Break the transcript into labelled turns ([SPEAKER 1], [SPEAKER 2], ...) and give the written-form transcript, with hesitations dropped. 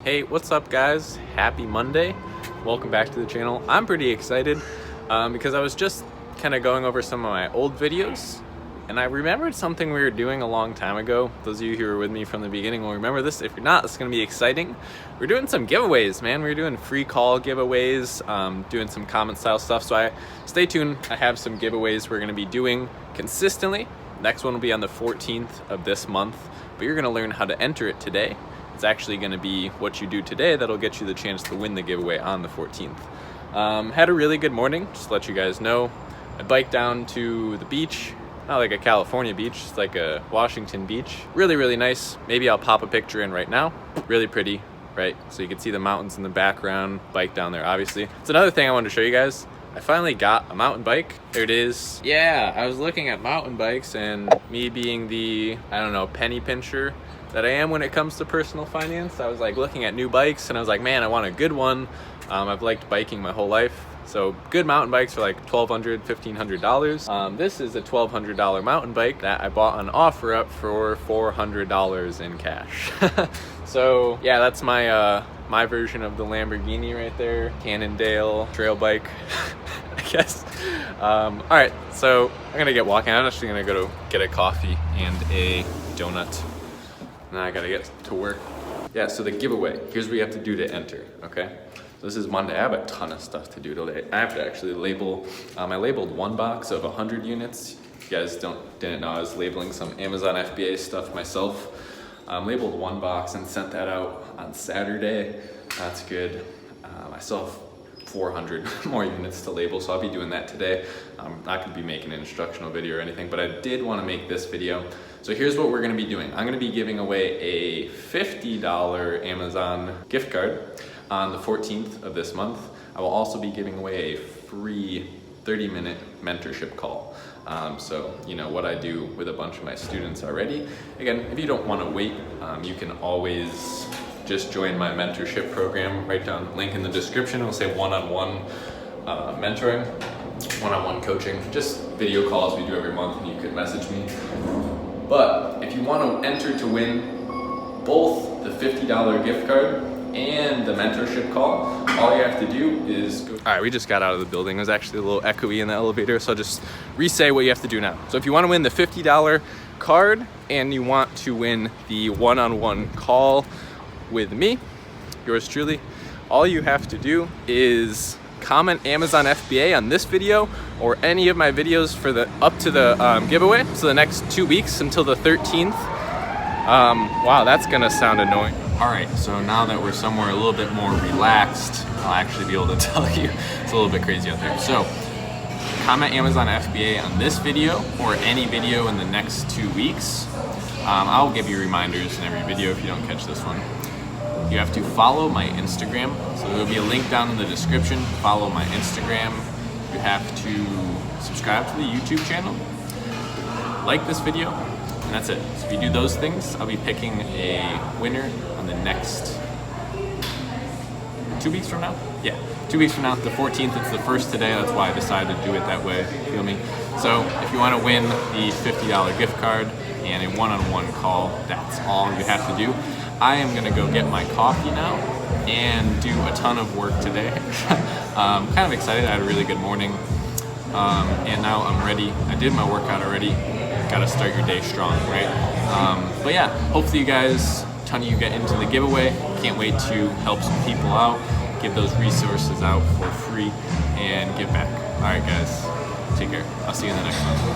[SPEAKER 1] Hey, what's up guys? Happy Monday. Welcome back to the channel. I'm pretty excited because I was just kind of going over some of my old videos and I remembered something we were doing a long time ago. Those of you who were with me from the beginning will remember this. If you're not, it's going to be exciting. We're doing some giveaways, man. We're doing free call giveaways, doing some comment style stuff. So stay tuned. I have some giveaways we're going to be doing consistently. Next one will be on the 14th of this month, but you're going to learn how to enter it today. It's actually going to be what you do today that'll get you the chance to win the giveaway on the 14th. Had a really good morning, just to let you guys know. I biked down to the beach, not like a California beach, it's like a Washington beach. Really, really nice. Maybe I'll pop a picture in right now. Really pretty, right? So you can see the mountains in the background, bike down there, obviously. It's another thing I wanted to show you guys. I finally got a mountain bike. There it is. Yeah, I was looking at mountain bikes and me being the, I don't know, penny pincher that I am when it comes to personal finance. I was like looking at new bikes and I was like, man, I want a good one. I've liked biking my whole life. So good mountain bikes are like $1,200, $1,500. This is a $1,200 mountain bike that I bought on OfferUp for $400 in cash. So yeah, that's my my version of the Lamborghini right there. Cannondale trail bike, I guess. All right, so I'm gonna get walking. I'm actually gonna go to get a coffee and a donut. Now I gotta get to work. Yeah, so the giveaway, here's what you have to do to enter, okay? So this is Monday. I have a ton of stuff to do today. I have to actually label, I labeled one box of 100 units. If you guys didn't know, I was labeling some Amazon FBA stuff myself. Labeled one box and sent that out on Saturday. That's good. I still have 400 more units to label, so I'll be doing that today. I'm not gonna be making an instructional video or anything, but I did wanna make this video. So here's what we're gonna be doing. I'm gonna be giving away a $50 Amazon gift card on the 14th of this month. I will also be giving away a free 30-minute mentorship call. So you know what I do with a bunch of my students already. Again, if you don't wanna wait, you can always just join my mentorship program. Write down link in the description. It'll say one-on-one mentoring, one-on-one coaching, just video calls we do every month and you could message me. But if you want to enter to win both the $50 gift card and the mentorship call, all you have to do is go. All right, we just got out of the building. It was actually a little echoey in the elevator, so I'll just re-say what you have to do now. So if you want to win the $50 card and you want to win the one-on-one call with me, yours truly, all you have to do is comment Amazon FBA on this video or any of my videos for the up to the giveaway. So the next 2 weeks until the 13th. Wow, that's gonna sound annoying. All right, so now that we're somewhere a little bit more relaxed, I'll actually be able to tell you it's a little bit crazy out there. So comment Amazon FBA on this video or any video in the next 2 weeks. I'll give you reminders in every video if you don't catch this one. You have to follow my Instagram. So there will be a link down in the description. Follow my Instagram. You have to subscribe to the YouTube channel. Like this video, and that's it. So if you do those things, I'll be picking a winner on the next 2 weeks from now? Yeah, 2 weeks from now, the 14th, it's the first today. That's why I decided to do it that way, feel me? So if you want to win the $50 gift card and a one-on-one call, that's all you have to do. I am gonna go get my coffee now and do a ton of work today. Kind of excited, I had a really good morning. And now I'm ready. I did my workout already. Gotta start your day strong, right? But yeah, hopefully you guys, a ton of you get into the giveaway. Can't wait to help some people out, give those resources out for free and give back. All right guys, take care. I'll see you in the next one.